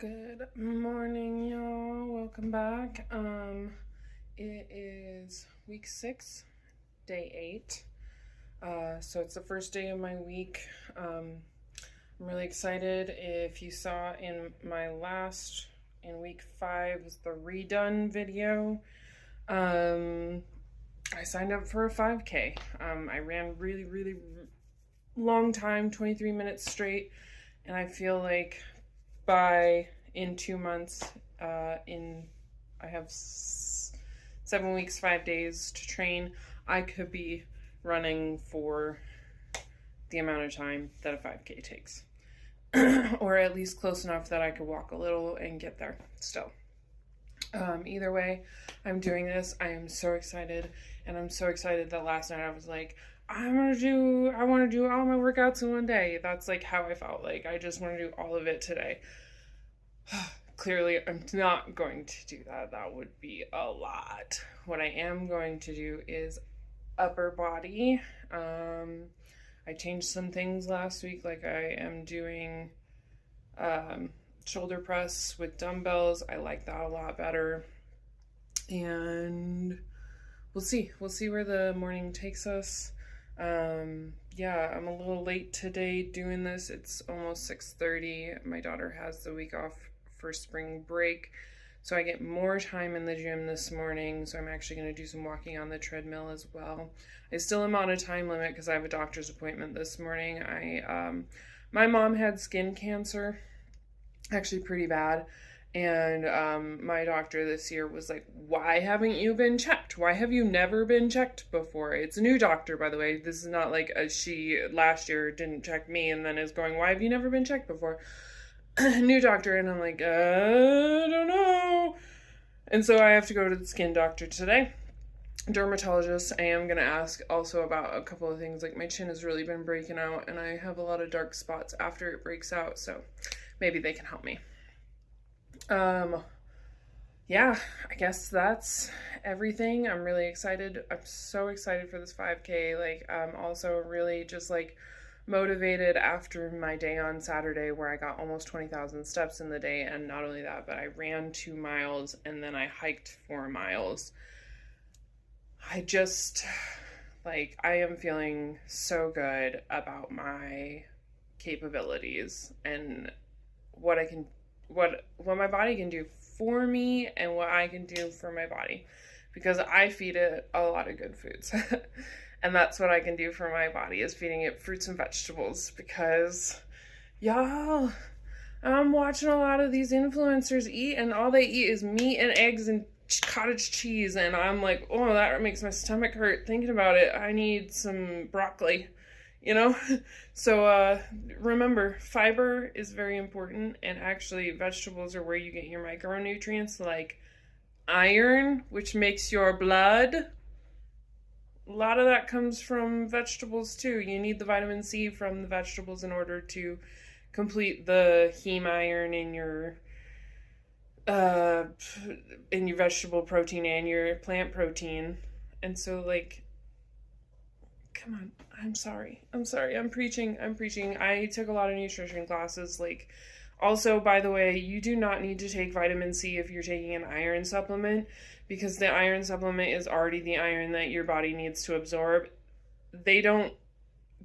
Good morning, y'all. Welcome back. It is week 6, day 8. So it's the first day of my week. I'm really excited. If you saw in week 5 was the redone video. I signed up for a 5K. I ran really long time, 23 minutes straight, and I feel like in 2 months, I have 7 weeks, 5 days to train, I could be running for the amount of time that a 5K takes. Or at least close enough that I could walk a little and get there still. Either way, I'm doing this. I am so excited, and I'm so excited that last night I was like, I want to do all my workouts in one day. That's like how I felt. Like I just want to do all of it today. Clearly, I'm not going to do that. That would be a lot. What I am going to do is upper body. I changed some things last week. Like I am doing shoulder press with dumbbells. I like that a lot better. And we'll see. We'll see where the morning takes us. Yeah, I'm a little late today doing this. It's almost 6:30. My daughter has the week off for spring break, so I get more time in the gym this morning. So I'm actually going to do some walking on the treadmill as well. I still am on a time limit because I have a doctor's appointment this morning. My mom had skin cancer, actually pretty bad. And my doctor this year was like, why haven't you been checked? Why have you never been checked before? It's a new doctor, by the way. This is not like she last year didn't check me and then is going, why have you never been checked before? New doctor. And I'm like, I don't know. And so I have to go to the skin doctor today. Dermatologist. I am going to ask also about a couple of things. Like my chin has really been breaking out and I have a lot of dark spots after it breaks out. So maybe they can help me. Yeah, I guess that's everything. I'm really excited. I'm so excited for this 5K. Like, I'm also really just like motivated after my day on Saturday where I got almost 20,000 steps in the day. And not only that, but I ran 2 miles and then I hiked 4 miles. I am feeling so good about my capabilities and what my body can do for me and what I can do for my body, because I feed it a lot of good foods. And that's what I can do for my body, is feeding it fruits and vegetables, because y'all, I'm watching a lot of these influencers eat and all they eat is meat and eggs and cottage cheese, and I'm like, oh, that makes my stomach hurt thinking about it. I need some broccoli. So remember, fiber is very important, and actually vegetables are where you get your micronutrients like iron, which makes your blood. A lot of that comes from vegetables too. You need the vitamin C from the vegetables in order to complete the heme iron in your vegetable protein and your plant protein. And so like, come on, I'm sorry, I'm preaching. I took a lot of nutrition classes. Like, also, by the way, you do not need to take vitamin C if you're taking an iron supplement, because the iron supplement is already the iron that your body needs to absorb. They don't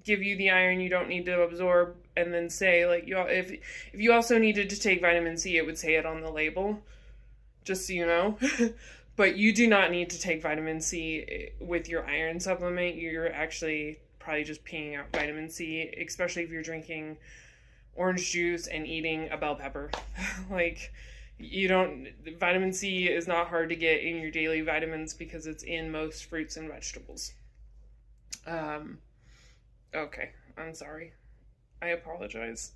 give you the iron you don't need to absorb and then say, like, if you also needed to take vitamin C, it would say it on the label, just so you know. But you do not need to take vitamin C with your iron supplement. You're actually probably just peeing out vitamin C, especially if you're drinking orange juice and eating a bell pepper. Like, vitamin C is not hard to get in your daily vitamins because it's in most fruits and vegetables. Okay, I'm sorry. I apologize.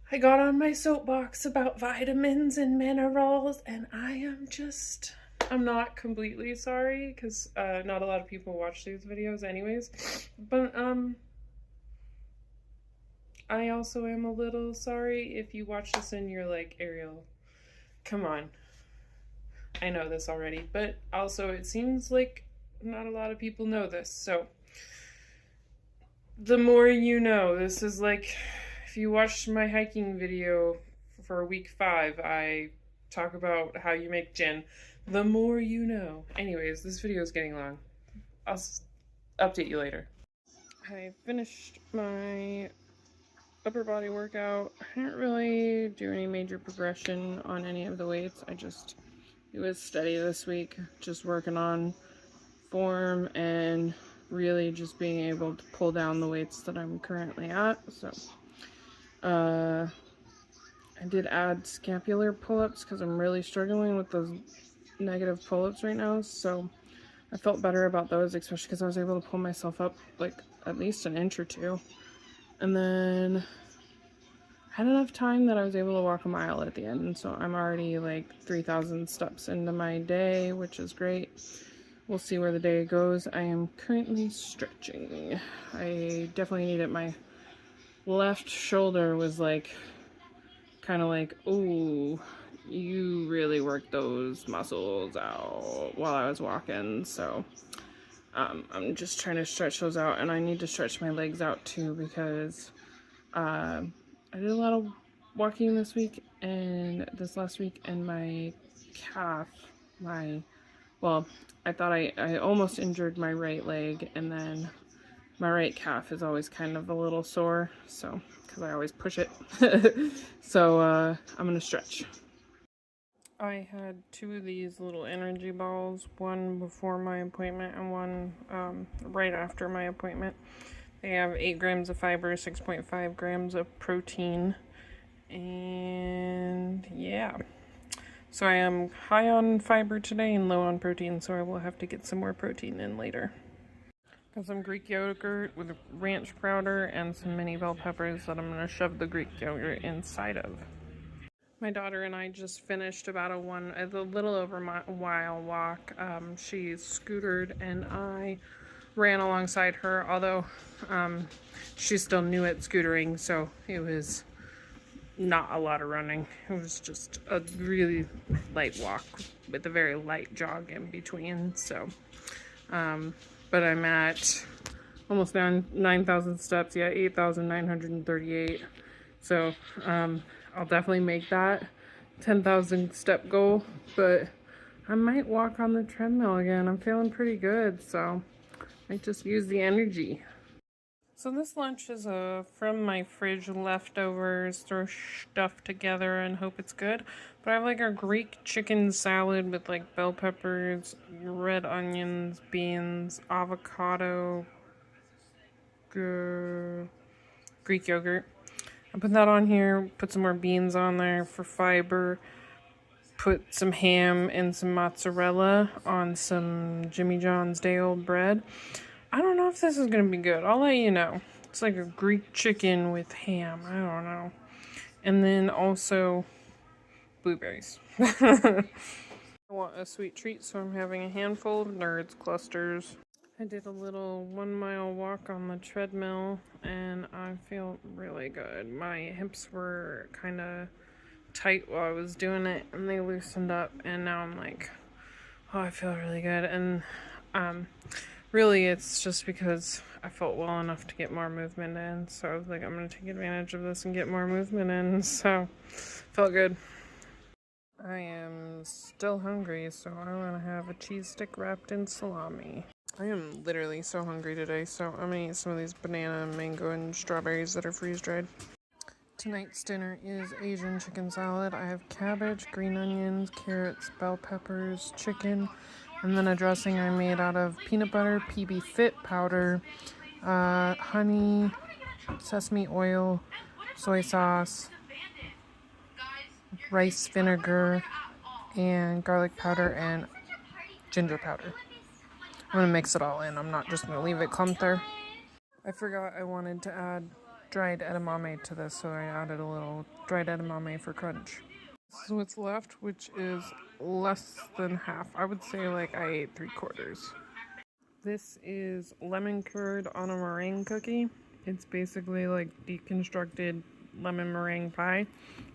I got on my soapbox about vitamins and minerals, and I'm not completely sorry, because not a lot of people watch these videos anyways, but I also am a little sorry if you watch this and you're like, Ariel, come on. I know this already, but also it seems like not a lot of people know this, so the more you know. This is like, if you watched my hiking video for week 5, I talk about how you make gin. The more you know. Anyways, this video is getting long. I'll update you later. I finished my upper body workout. I didn't really do any major progression on any of the weights. It was steady this week, just working on form and really just being able to pull down the weights that I'm currently at. So I did add scapular pull-ups because I'm really struggling with those negative pull-ups right now, so I felt better about those, especially because I was able to pull myself up like at least an inch or two. And then I had enough time that I was able to walk a mile at the end, and so I'm already like 3,000 steps into my day, which is great. We'll see where the day goes. I am currently stretching. I definitely need it. My left shoulder was like, kind of like, ooh, you really worked those muscles out while I was walking. So I'm just trying to stretch those out, and I need to stretch my legs out too because I did a lot of walking this week and this last week, and my calf, well, I thought I almost injured my right leg, and then my right calf is always kind of a little sore, so, because I always push it. So I'm gonna stretch. I had 2 of these little energy balls, one before my appointment and one right after my appointment. They have 8 grams of fiber, 6.5 grams of protein, and yeah. So I am high on fiber today and low on protein, so I will have to get some more protein in later. Got some Greek yogurt with ranch powder and some mini bell peppers that I'm going to shove the Greek yogurt inside of. My daughter and I just finished about a little over a mile walk. She scootered and I ran alongside her, although she's still new at scootering, so it was not a lot of running. It was just a really light walk with a very light jog in between. So but I'm at almost 9,000 steps. Yeah, 8,938. So I'll definitely make that 10,000 step goal, but I might walk on the treadmill again. I'm feeling pretty good, so I might just use the energy. So this lunch is from my fridge leftovers, throw stuff together and hope it's good. But I have like a Greek chicken salad with like bell peppers, red onions, beans, avocado, Greek yogurt. I put that on here, put some more beans on there for fiber, put some ham and some mozzarella on some Jimmy John's day old bread. I don't know if this is going to be good. I'll let you know. It's like a Greek chicken with ham. I don't know. And then also blueberries. I want a sweet treat, so I'm having a handful of Nerds clusters. I did a little 1 mile walk on the treadmill and I feel really good. My hips were kind of tight while I was doing it and they loosened up, and now I'm like, oh, I feel really good. And really, it's just because I felt well enough to get more movement in. So I was like, I'm going to take advantage of this and get more movement in. So, felt good. I am still hungry, so I want to have a cheese stick wrapped in salami. I am literally so hungry today, so I'm going to eat some of these banana, mango, and strawberries that are freeze-dried. Tonight's dinner is Asian chicken salad. I have cabbage, green onions, carrots, bell peppers, chicken, and then a dressing I made out of peanut butter, PB Fit powder, honey, sesame oil, soy sauce, rice vinegar, and garlic powder and ginger powder. I'm going to mix it all in. I'm not just going to leave it clumped there. I forgot I wanted to add dried edamame to this, so I added a little dried edamame for crunch. This is what's left, which is less than half. I would say like I ate 3/4. This is lemon curd on a meringue cookie. It's basically like deconstructed lemon meringue pie.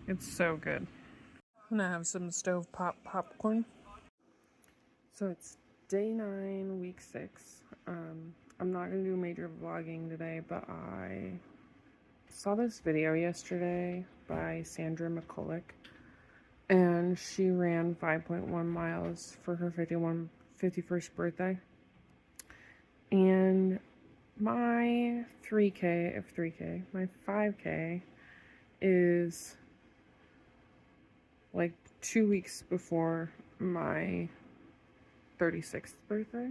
It's so good. I'm gonna have some stovetop popcorn. So it's day 9, week 6. I'm not gonna do major vlogging today, but I saw this video yesterday by Sandra McCulloch, and she ran 5.1 miles for her 51st birthday. And my 3K, my 5K is like 2 weeks before my 36th birthday.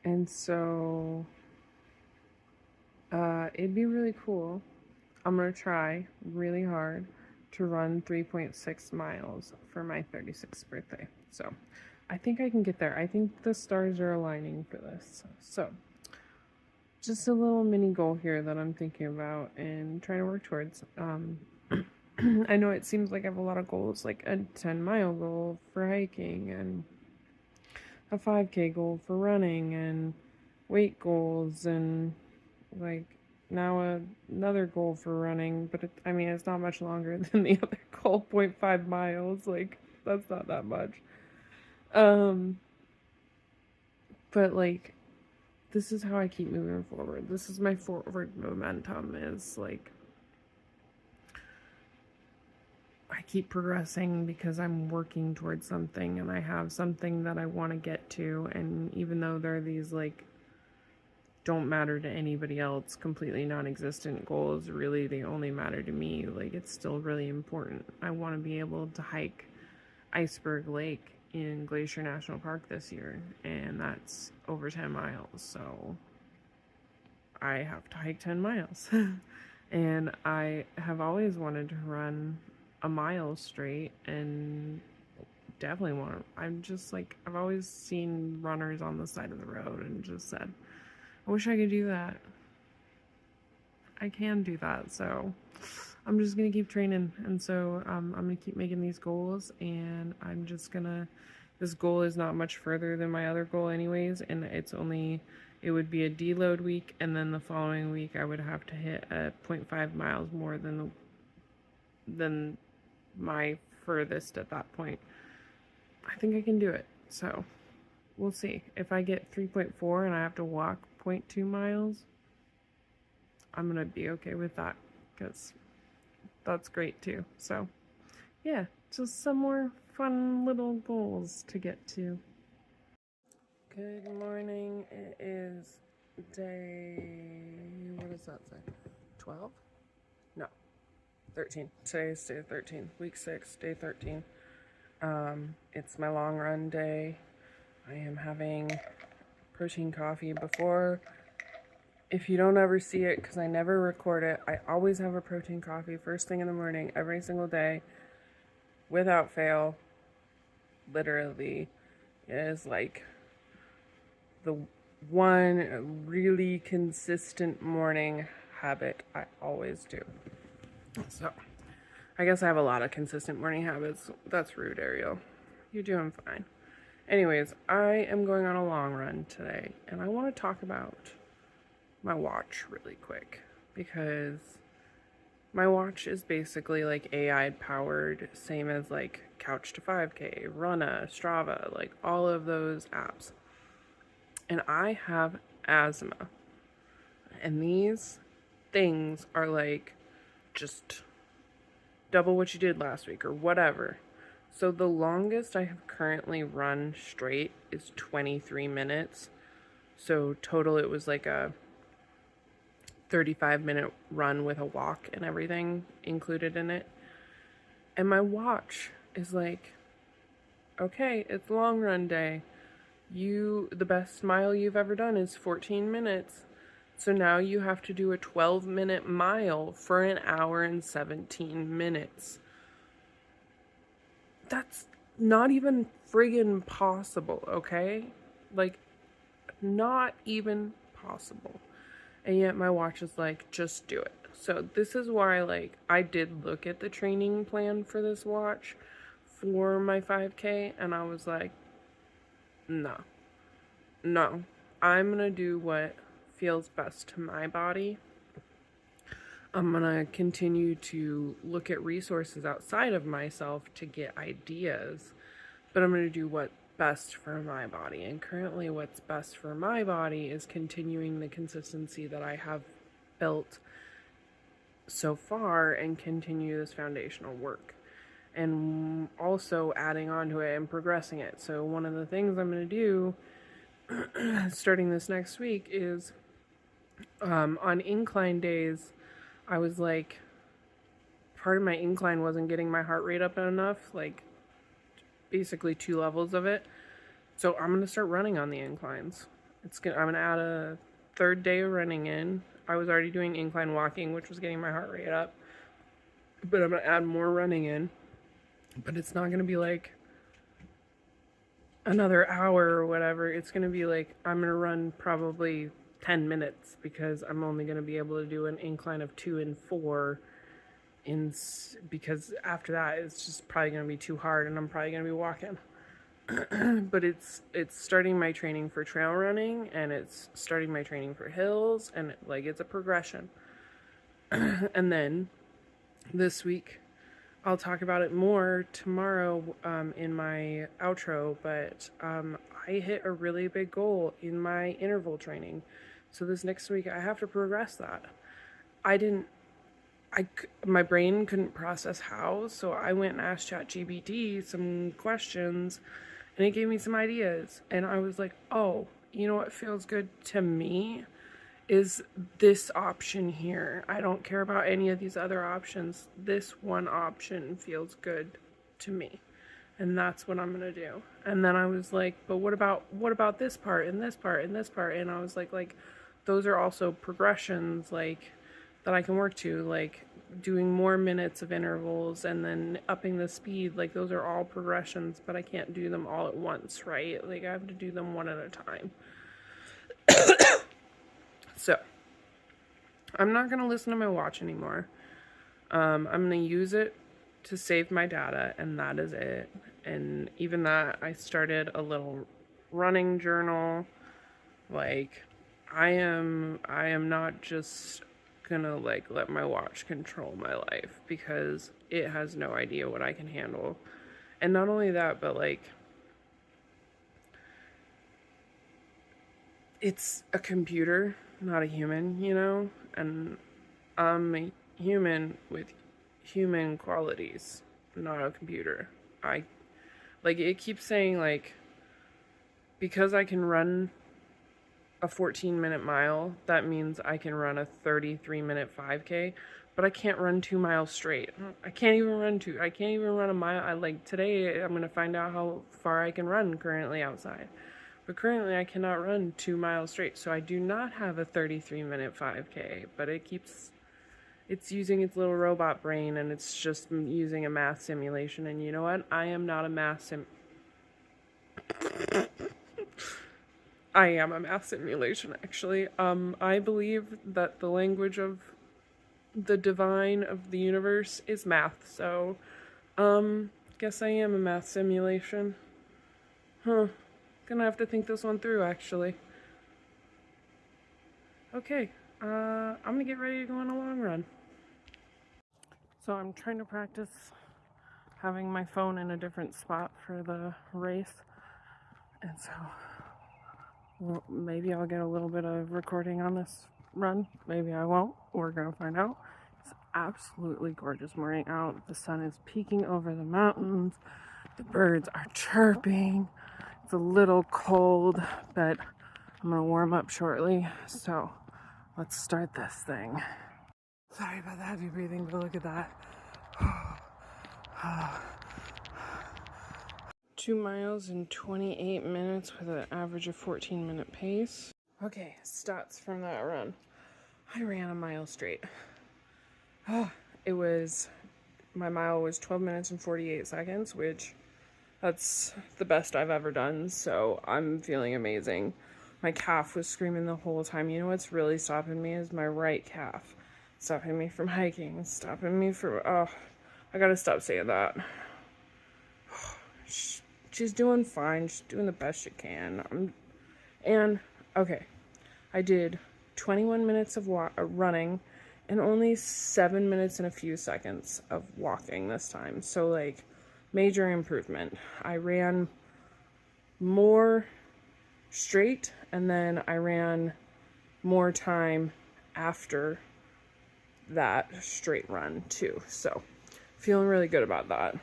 And so it'd be really cool. I'm gonna try really hard to run 3.6 miles for my 36th birthday. So I think I can get there. I think the stars are aligning for this. So just a little mini goal here that I'm thinking about and trying to work towards. I know it seems like I have a lot of goals, like a 10-mile goal for hiking and a 5K goal for running and weight goals and like now another goal for running, but it's not much longer than the other goal, 0.5 miles. Like, that's not that much. But like, this is how I keep moving forward. This is my forward momentum, is like, I keep progressing because I'm working towards something and I have something that I want to get to. And even though there are these like don't matter to anybody else, completely non-existent goals, really they only matter to me, like it's still really important. I want to be able to hike Iceberg Lake in Glacier National Park this year, and that's over 10 miles, so I have to hike 10 miles. And I have always wanted to run a mile straight, and definitely I've always seen runners on the side of the road and just said, I wish I could do that. I can do that, so I'm just gonna keep training. And so I'm gonna keep making these goals, and this goal is not much further than my other goal anyways, and it would be a deload week, and then the following week I would have to hit a 0.5 miles more than my furthest at that point. I think I can do it, so we'll see. If I get 3.4 and I have to walk 0.2 miles, I'm gonna be okay with that, because that's great too. So yeah, just some more fun little goals to get to. Good morning. It is what does that say? 12? No, 13. Today's day 13, week 6, day 13. It's my long run day. I am having protein coffee before. If you don't ever see it, because I never record it, I always have a protein coffee first thing in the morning, every single day, without fail. Literally, it is like the one really consistent morning habit I always do. So, I guess I have a lot of consistent morning habits. That's rude, Ariel. You're doing fine. Anyways, I am going on a long run today, and I want to talk about my watch really quick, because my watch is basically like AI powered, same as like Couch to 5K, Runna, Strava, like all of those apps. And I have asthma, and these things are like just double what you did last week or whatever. So the longest I have currently run straight is 23 minutes. So total it was like a 35-minute run with a walk and everything included in it. And my watch is like, okay, it's long run day. The best mile you've ever done is 14 minutes. So now you have to do a 12-minute mile for an hour and 17 minutes. That's not even friggin' possible, okay? Like, not even possible. And yet my watch is like, just do it. So this is why, like, I did look at the training plan for this watch for my 5K, and I was like, no, I'm gonna do what feels best to my body. I'm gonna continue to look at resources outside of myself to get ideas, but I'm gonna do what's best for my body. And currently what's best for my body is continuing the consistency that I have built so far and continue this foundational work, and also adding on to it and progressing it. So one of the things I'm going to do starting this next week is on incline days, I was like, part of my incline wasn't getting my heart rate up enough, like basically 2 levels of it. So I'm going to start running on the inclines. I'm going to add a 3rd day of running in. I was already doing incline walking, which was getting my heart rate up, but I'm going to add more running in. But it's not going to be like another hour or whatever. It's going to be like, I'm going to run probably 10 minutes because I'm only going to be able to do an incline of 2 and 4 because after that it's just probably going to be too hard and I'm probably going to be walking. But it's starting my training for trail running, and it's starting my training for hills, and like it's a progression. And then this week I'll talk about it more tomorrow in my outro, but I hit a really big goal in my interval training. So this next week I have to progress that. My brain couldn't process how, so I went and asked ChatGPT some questions, and it gave me some ideas. And I was like, oh, you know what feels good to me is this option here. I don't care about any of these other options. This one option feels good to me. And that's what I'm gonna do. And then I was like, but what about this part and this part and this part? And I was like those are also progressions like that I can work to, like doing more minutes of intervals and then upping the speed. Like those are all progressions, but I can't do them all at once, right? Like I have to do them one at a time. So I'm not going to listen to my watch anymore. I'm going to use it to save my data, and that is it. And even that, I started a little running journal. Like I am not just gonna like let my watch control my life, because it has no idea what I can handle. And not only that, but like it's a computer, not a human, you know? And I'm a human with human qualities, not a computer. It keeps saying like, because I can run a 14-minute mile, that means I can run a 33-minute 5K, but I can't run 2 miles straight. I can't even run a mile. Today I'm going to find out how far I can run currently outside. But currently I cannot run 2 miles straight, so I do not have a 33-minute 5K, but it's using its little robot brain, and it's just using a math simulation. And you know what? I am not a math I am a math simulation, actually. I believe that the language of the divine of the universe is math, so, guess I am a math simulation. Gonna have to think this one through, actually. Okay, I'm gonna get ready to go on a long run. So I'm trying to practice having my phone in a different spot for the race, and so well, maybe I'll get a little bit of recording on this run. Maybe I won't. We're gonna find out. It's absolutely gorgeous morning out. The sun is peeking over the mountains. The birds are chirping. It's a little cold, but I'm gonna warm up shortly. So let's start this thing. Sorry about the heavy breathing, but look at that. 2 miles in 28 minutes with an average of 14-minute pace. Okay, stats from that run. I ran a mile straight. My mile was 12 minutes and 48 seconds, which that's the best I've ever done, so I'm feeling amazing. My calf was screaming the whole time. You know what's really stopping me is my right calf. Stopping me from hiking, stopping me from, I gotta stop saying that. She's doing fine. She's doing the best she can. Okay, I did 21 minutes of running and only 7 minutes and a few seconds of walking this time. So, like, major improvement. I ran more straight, and then I ran more time after that straight run too. So feeling really good about that.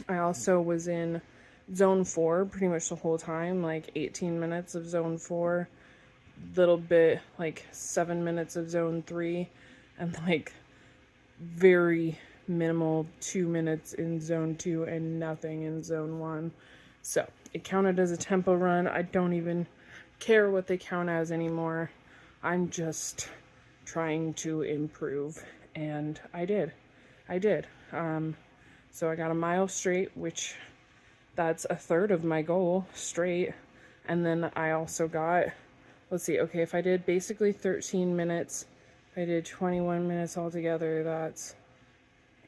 I also was in zone 4 pretty much the whole time, like 18 minutes of zone 4, little bit like 7 minutes of zone 3, and like very minimal 2 minutes in zone 2 and nothing in zone 1. So it counted as a tempo run. I don't even care what they count as anymore. I'm just trying to improve, and I did. So I got a mile straight, which that's a third of my goal straight. And then I also got, let's see, okay, if I did basically 13 minutes, I did 21 minutes altogether, that's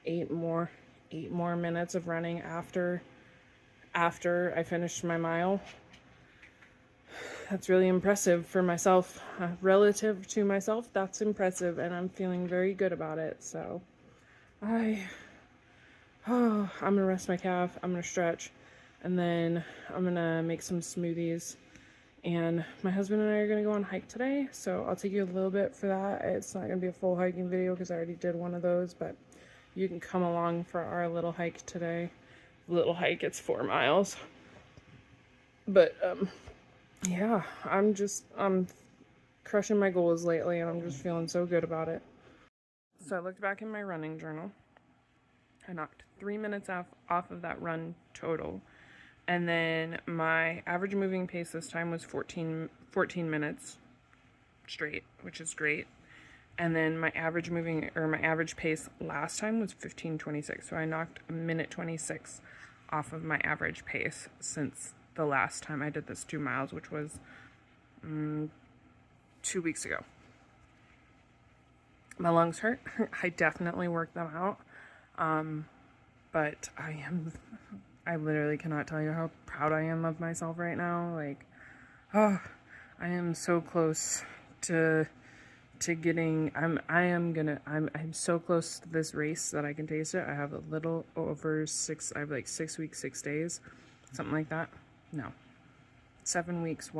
8 more minutes of running after I finished my mile. That's really impressive for myself. Relative to myself, that's impressive, and I'm feeling very good about it. So I'm gonna rest my calf, I'm gonna stretch, and then I'm gonna make some smoothies. And my husband and I are gonna go on a hike today, so I'll take you a little bit for that. It's not gonna be a full hiking video because I already did one of those, but you can come along for our little hike today. Little hike, it's 4 miles. But yeah, I'm crushing my goals lately, and I'm just feeling so good about it. So I looked back in my running journal. I knocked 3 minutes off of that run total. And then my average moving pace this time was 14 minutes straight, which is great. And then my average pace last time was 15:26. So I knocked a minute 26 off of my average pace since the last time I did this 2 miles, which was 2 weeks ago. My lungs hurt. I definitely worked them out. But I literally cannot tell you how proud I am of myself right now. Like, I am so close to getting, I'm so close to this race that I can taste it. I have a little over 6 weeks, 6 days, something like that. No, 7 weeks,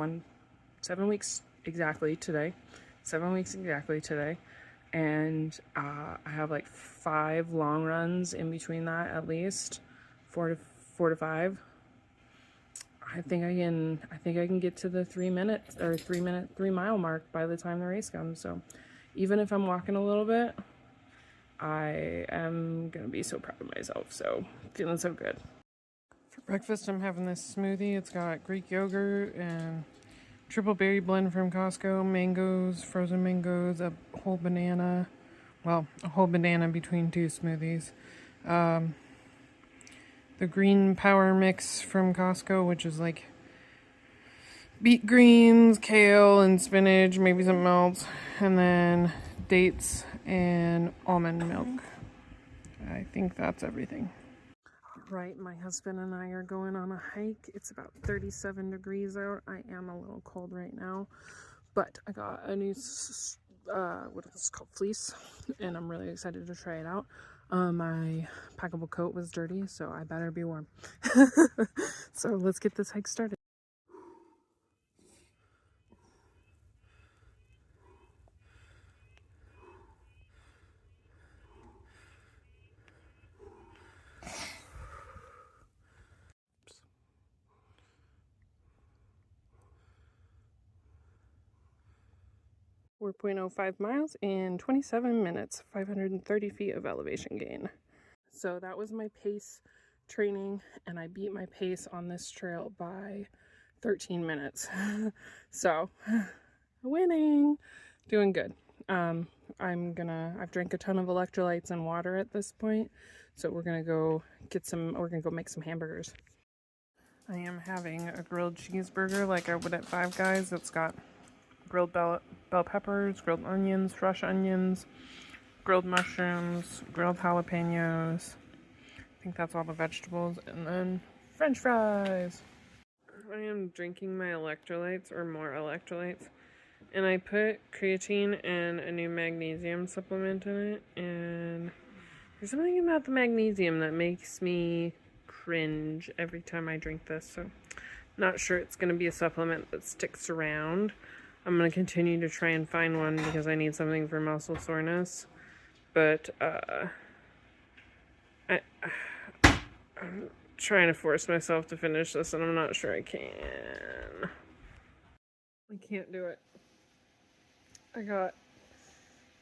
7 weeks exactly today. 7 weeks exactly today. And I have like 5 long runs in between that, at least 4 to 5. I think I can get to the 3 mile mark by the time the race comes. So even if I'm walking a little bit, I am gonna be so proud of myself. So feeling so good. For breakfast, I'm having this smoothie. It's got Greek yogurt and triple berry blend from Costco, mangoes, frozen mangoes, a whole banana between 2 smoothies. The green power mix from Costco, which is like beet greens, kale, and spinach, maybe something else, and then dates and almond milk. I think that's everything. Right, my husband and I are going on a hike. It's about 37 degrees out. I am a little cold right now, but I got a new what is it called, fleece, and I'm really excited to try it out. My packable coat was dirty, so I better be warm. So let's get this hike started. We're 0.05 miles in 27 minutes, 530 feet of elevation gain. So that was my pace training, and I beat my pace on this trail by 13 minutes. So winning, doing good. I've drank a ton of electrolytes and water at this point, so we're gonna go make some hamburgers. I am having a grilled cheeseburger like I would at Five Guys. It's got grilled bell peppers, grilled onions, fresh onions, grilled mushrooms, grilled jalapenos. I think that's all the vegetables, and then French fries. I am drinking my electrolytes, or more electrolytes, and I put creatine and a new magnesium supplement in it, and there's something about the magnesium that makes me cringe every time I drink this, so not sure it's going to be a supplement that sticks around. I'm going to continue to try and find one because I need something for muscle soreness. but I'm trying to force myself to finish this, and I'm not sure I can. I can't do it. I got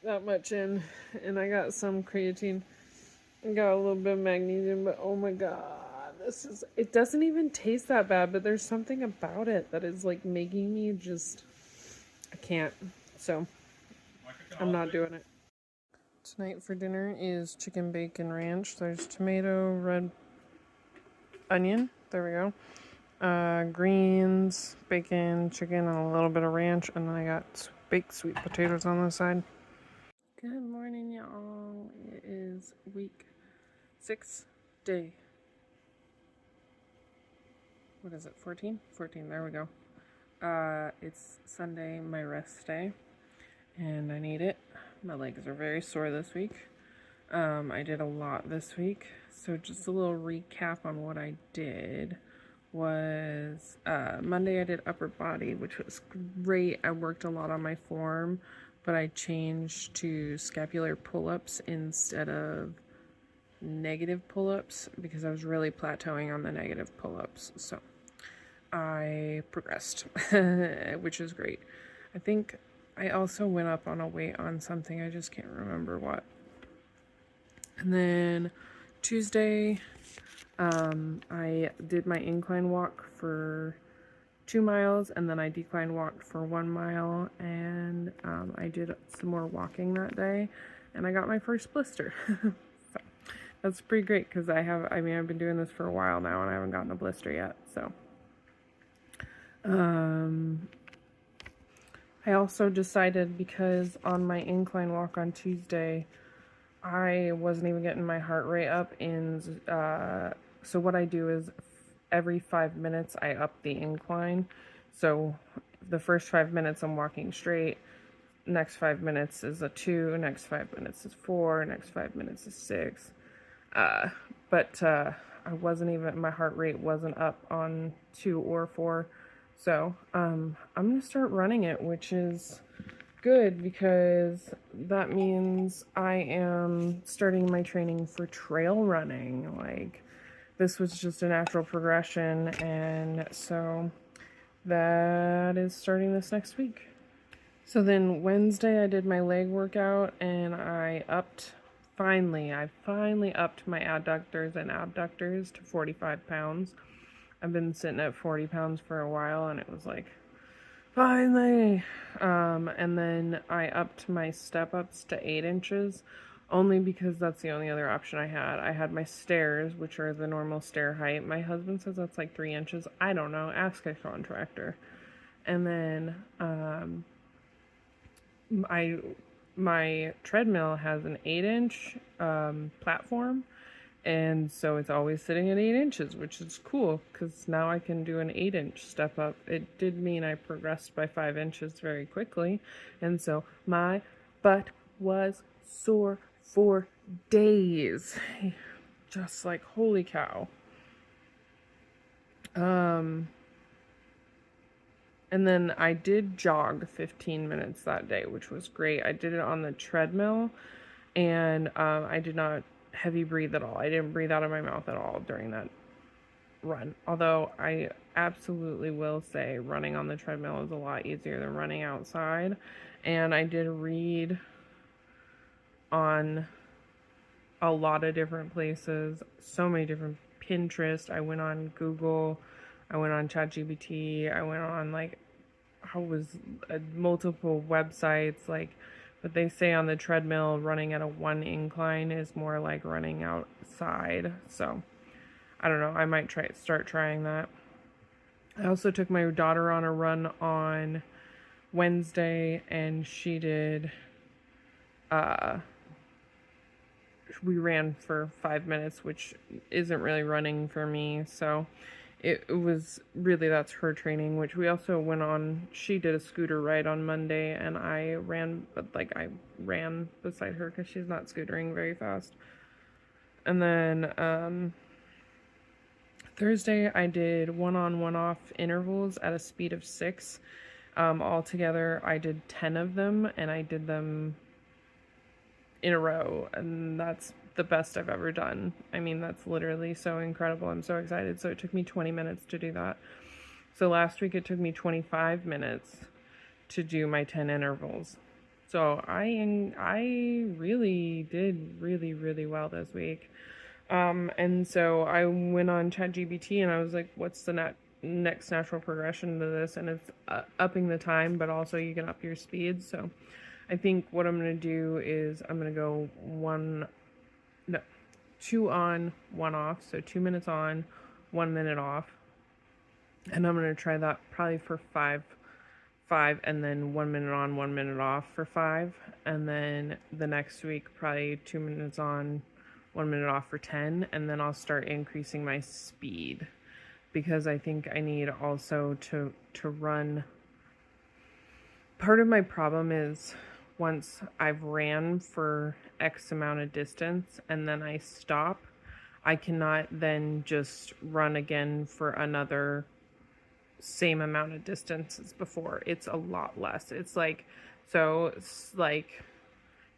that much in, and I got some creatine. I got a little bit of magnesium, but oh my god, it doesn't even taste that bad, but there's something about it that is like making me just, I can't. So, I'm not doing it. Tonight for dinner is chicken bacon ranch. There's tomato, red onion, there we go, greens, bacon, chicken, and a little bit of ranch, and then I got baked sweet potatoes on the side. Good morning, y'all. It is week 6, day, what is it, 14? 14, there we go. It's Sunday, my rest day, and I need it. My legs are very sore this week. I did a lot this week, so just a little recap on what I did was Monday I did upper body, which was great. I worked a lot on my form, but I changed to scapular pull-ups instead of negative pull-ups because I was really plateauing on the negative pull-ups. So I progressed, which is great. I think I also went up on a weight on something, I just can't remember what. And then Tuesday, I did my incline walk for 2 miles, and then I decline walked for 1 mile, and I did some more walking that day, and I got my first blister. So that's pretty great because I've been doing this for a while now, and I haven't gotten a blister yet. So I also decided, because on my incline walk on Tuesday, I wasn't even getting my heart rate up so what I do is every 5 minutes I up the incline. So the first 5 minutes I'm walking straight, next 5 minutes is a 2, next 5 minutes is 4, next 5 minutes is 6. But my heart rate wasn't up on 2 or 4. So I'm gonna start running it, which is good because that means I am starting my training for trail running. Like, this was just a natural progression, and so that is starting this next week. So then Wednesday I did my leg workout, and I finally upped my adductors and abductors to 45 pounds. I've been sitting at 40 pounds for a while, and it was like, finally. And then I upped my step-ups to 8 inches, only because that's the only other option I had. I had my stairs, which are the normal stair height. My husband says that's like 3 inches. I don't know. Ask a contractor. And then my treadmill has an 8-inch platform, and so it's always sitting at 8 inches, which is cool because now I can do an 8-inch step up. It did mean I progressed by 5 inches very quickly, and so my butt was sore for days. Just like, holy cow. And then I did jog 15 minutes that day, which was great. I did it on the treadmill, and I did not heavy breathe at all. I didn't breathe out of my mouth at all during that run. Although I absolutely will say running on the treadmill is a lot easier than running outside. And I did read on a lot of different places, so many different Pinterest. I went on Google, I went on ChatGPT, I went on multiple websites, but they say on the treadmill running at a 1 incline is more like running outside. So I don't know, I might start trying that. I also took my daughter on a run on Wednesday, and she did we ran for 5 minutes, which isn't really running for me. So it was really, that's her training, which we also went on. She did a scooter ride on Monday, and I ran, but I ran beside her because she's not scootering very fast. And then Thursday I did 1-on, 1-off intervals at a speed of 6. Altogether I did 10 of them, and I did them in a row, and that's the best I've ever done. I mean, that's literally so incredible. I'm so excited. So it took me 20 minutes to do that. So last week it took me 25 minutes to do my 10 intervals. So I really did really well this week. And so I went on ChatGPT and I was like, what's the next natural progression to this? And it's upping the time, but also you can up your speed. So I think what I'm going to do is I'm going to go 2 on, 1 off. So 2 minutes on, 1 minute off. And I'm going to try that probably for five, and then 1 minute on, 1 minute off for 5. And then the next week, probably 2 minutes on, 1 minute off for 10. And then I'll start increasing my speed, because I think I need also to run. Part of my problem is once I've ran for X amount of distance and then I stop, I cannot then just run again for another same amount of distance as before. It's a lot less. It's like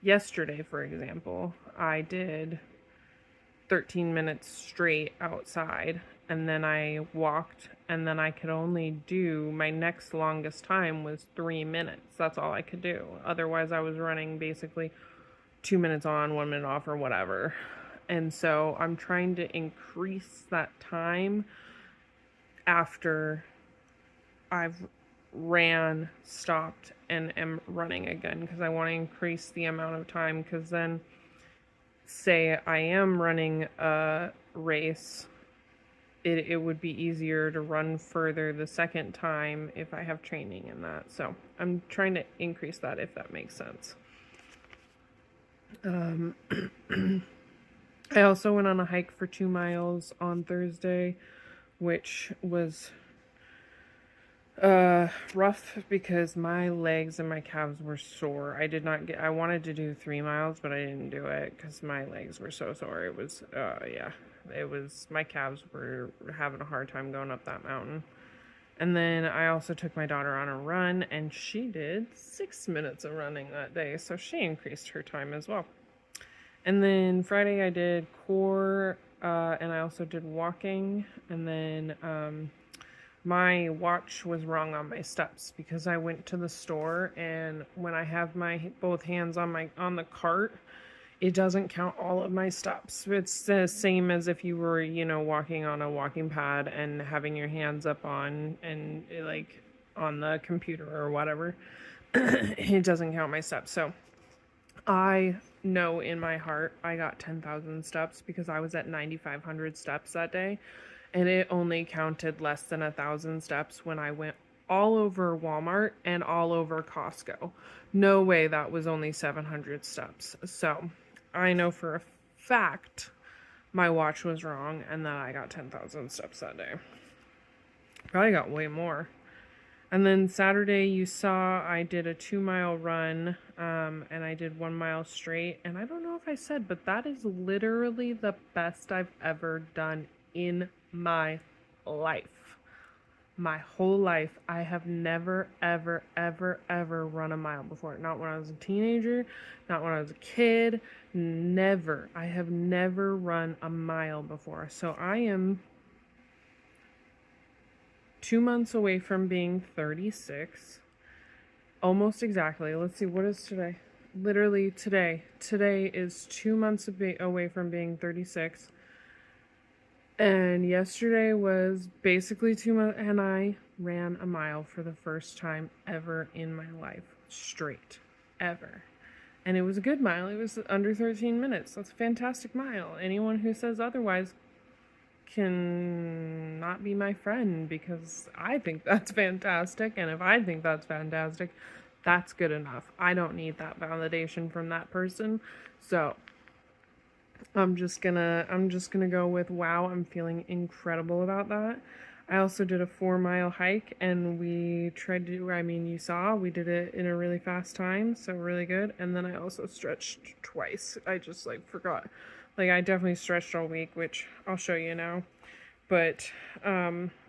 yesterday, for example, I did 13 minutes straight outside, and then I walked, and then I could only do, my next longest time was 3 minutes. That's all I could do. Otherwise, I was running basically 2 minutes on, 1 minute off, or whatever. And so I'm trying to increase that time after I've ran, stopped, and am running again, because I want to increase the amount of time, because then say I am running a race, it would be easier to run further the second time if I have training in that. So I'm trying to increase that, if that makes sense. I also went on a hike for 2 miles on Thursday, which was rough because my legs and my calves were sore. I wanted to do 3 miles, but I didn't do it because my legs were so sore. My calves were having a hard time going up that mountain. And then I also took my daughter on a run, and she did 6 minutes of running that day, so she increased her time as well. And then Friday I did core, and I also did walking, and then my watch was wrong on my steps because I went to the store, and when I have my both hands on the cart, it doesn't count all of my steps. It's the same as if you were, walking on a walking pad and having your hands up on the computer or whatever. It doesn't count my steps. So I know in my heart I got 10,000 steps because I was at 9,500 steps that day. And it only counted less than 1,000 steps when I went all over Walmart and all over Costco. No way that was only 700 steps. So I know for a fact my watch was wrong and that I got 10,000 steps that day. Probably got way more. And then Saturday you saw I did a 2-mile run, and I did 1 mile straight. And I don't know if I said, but that is literally the best I've ever done in my life. My whole life, I have never, ever, ever, ever run a mile before. Not when I was a teenager, not when I was a kid, never. I have never run a mile before. So I am 2 months away from being 36. Almost exactly. Let's see, what is today? Literally today. Today is 2 months away from being 36. And yesterday was basically 2 months, and I ran a mile for the first time ever in my life. Straight. Ever. And it was a good mile. It was under 13 minutes. That's a fantastic mile. Anyone who says otherwise can not be my friend, because I think that's fantastic. And if I think that's fantastic, that's good enough. I don't need that validation from that person. So I'm just gonna go with wow, I'm feeling incredible about that. I also did a 4-mile hike, and we tried to you saw we did it in a really fast time, so really good. And then I also stretched twice. I just forgot. I definitely stretched all week, which I'll show you now. But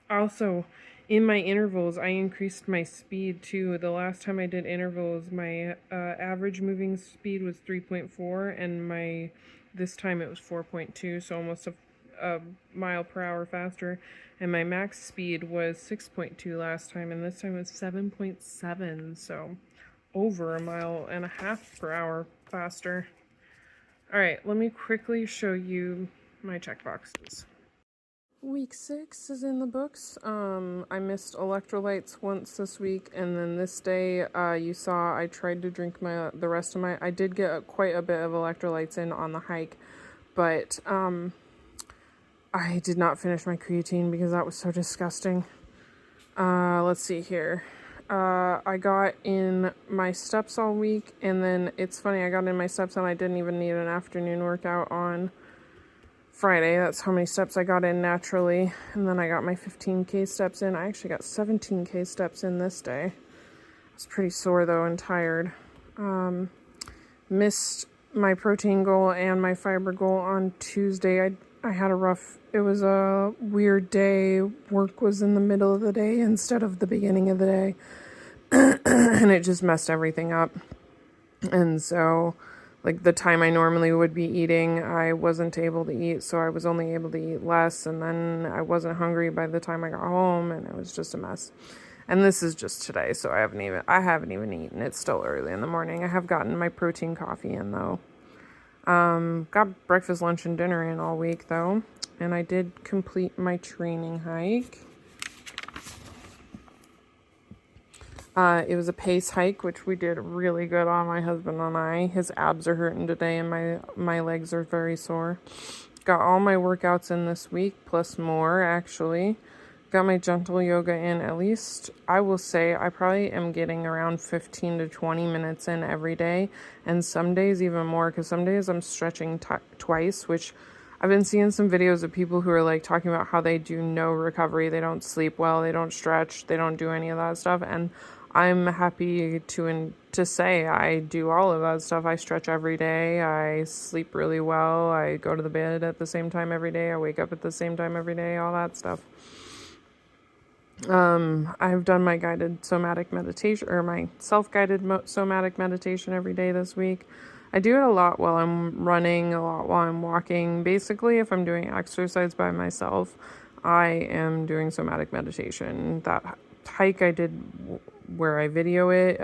also, in my intervals, I increased my speed too. The last time I did intervals, my average moving speed was 3.4, and this time it was 4.2, so almost a mile per hour faster. And my max speed was 6.2 last time, and this time it was 7.7, so over a mile and a half per hour faster. All right, let me quickly show you my check boxes. Week 6 is in the books. I missed electrolytes once this week, and then this day, you saw I tried to drink the rest of my. I did get quite a bit of electrolytes in on the hike, but I did not finish my creatine because that was so disgusting. Let's see here. I got in my steps all week, and then it's funny, I got in my steps and I didn't even need an afternoon workout on Friday. That's how many steps I got in naturally. And then I got my 15K steps in. I actually got 17K steps in this day. I was pretty sore though and tired. Missed my protein goal and my fiber goal on Tuesday. I had it was a weird day. Work was in the middle of the day instead of the beginning of the day. And it just messed everything up. And so, like, the time I normally would be eating, I wasn't able to eat, so I was only able to eat less, and then I wasn't hungry by the time I got home, and it was just a mess. And this is just today, so I haven't even eaten. It's still early in the morning. I have gotten my protein coffee in, though. Got breakfast, lunch, and dinner in all week, though, and I did complete my training hike. It was a pace hike, which we did really good on, my husband and I. His abs are hurting today, and my legs are very sore. Got all my workouts in this week, plus more, actually. Got my gentle yoga in. At least, I will say, I probably am getting around 15 to 20 minutes in every day, and some days even more, because some days I'm stretching twice, which I've been seeing some videos of people who are like talking about how they do no recovery, they don't sleep well, they don't stretch, they don't do any of that stuff, and I'm happy to say I do all of that stuff. I stretch every day. I sleep really well. I go to the bed at the same time every day. I wake up at the same time every day, all that stuff. I've done my guided somatic meditation, or my self-guided somatic meditation every day this week. I do it a lot while I'm running, a lot while I'm walking. Basically, if I'm doing exercise by myself, I am doing somatic meditation. That hike I did where I video it,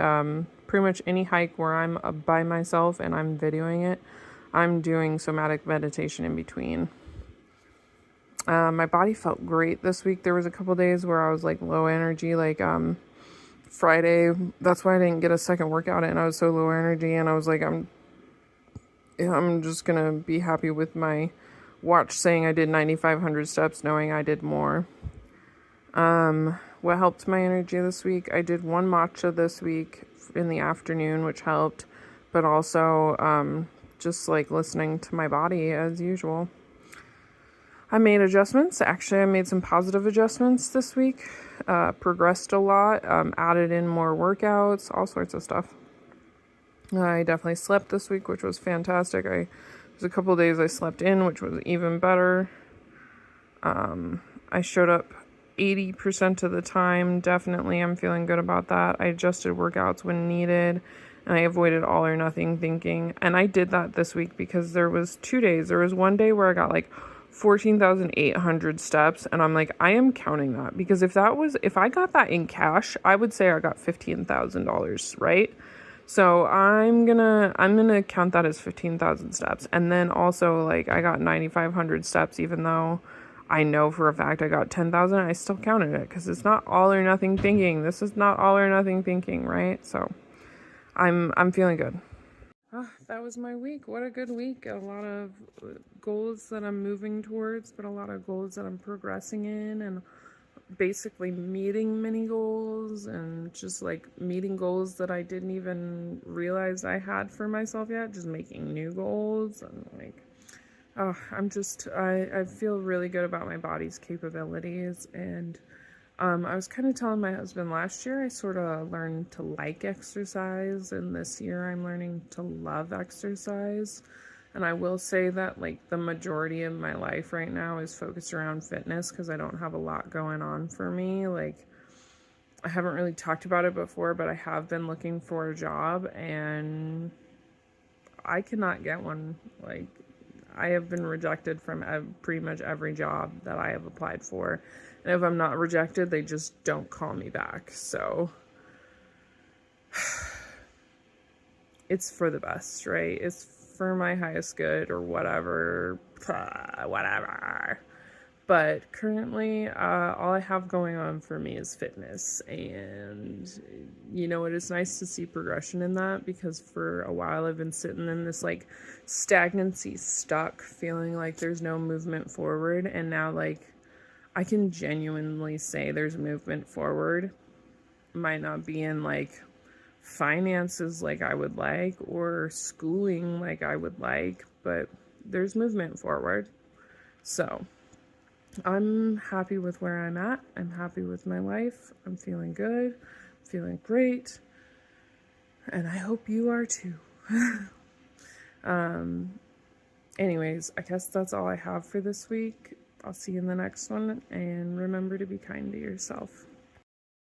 pretty much any hike where I'm by myself and I'm videoing it, I'm doing somatic meditation in between. My body felt great this week. There was a couple days where I was like low energy, like Friday. That's why I didn't get a second workout in. I was so low energy, and I was like, I'm just gonna be happy with my watch saying I did 9,500 steps, knowing I did more. What helped my energy this week? I did one matcha this week in the afternoon, which helped, but also just like listening to my body as usual. I made adjustments. Actually, I made some positive adjustments this week. Progressed a lot, added in more workouts, all sorts of stuff. I definitely slept this week, which was fantastic. There's a couple of days I slept in, which was even better. I showed up 80% of the time. Definitely, I'm feeling good about that. I adjusted workouts when needed, and I avoided all or nothing thinking. And I did that this week because there was 2 days. There was one day where I got like 14,800 steps, and I'm like, I am counting that, because if I got that in cash, I would say I got $15,000, right? So I'm gonna count that as 15,000 steps. And then also, like, I got 9,500 steps, even though I know for a fact I got 10,000. I still counted it because it's not all or nothing thinking. This is not all or nothing thinking, right? So I'm feeling good. That was my week. What a good week. A lot of goals that I'm moving towards, but a lot of goals that I'm progressing in, and basically meeting mini goals, and just like meeting goals that I didn't even realize I had for myself yet, just making new goals. And like, I feel really good about my body's capabilities. And I was kind of telling my husband last year I sort of learned to like exercise, and this year I'm learning to love exercise. And I will say that, like, the majority of my life right now is focused around fitness because I don't have a lot going on for me. Like, I haven't really talked about it before, but I have been looking for a job and I cannot get one. Like, I have been rejected from pretty much every job that I have applied for. And if I'm not rejected, they just don't call me back. So it's for the best, right? It's for my highest good or whatever. Whatever. But currently, all I have going on for me is fitness. And, you know, it is nice to see progression in that, because for a while I've been sitting in this, like, stagnancy, stuck, feeling like there's no movement forward. And now, like, I can genuinely say there's movement forward. Might not be in, like, finances like I would like, or schooling like I would like, but there's movement forward. So I'm happy with where I'm at. I'm happy with my life. I'm feeling good, feeling great, and I hope you are too. Anyways, I guess that's all I have for this week. I'll see you in the next one, and remember to be kind to yourself.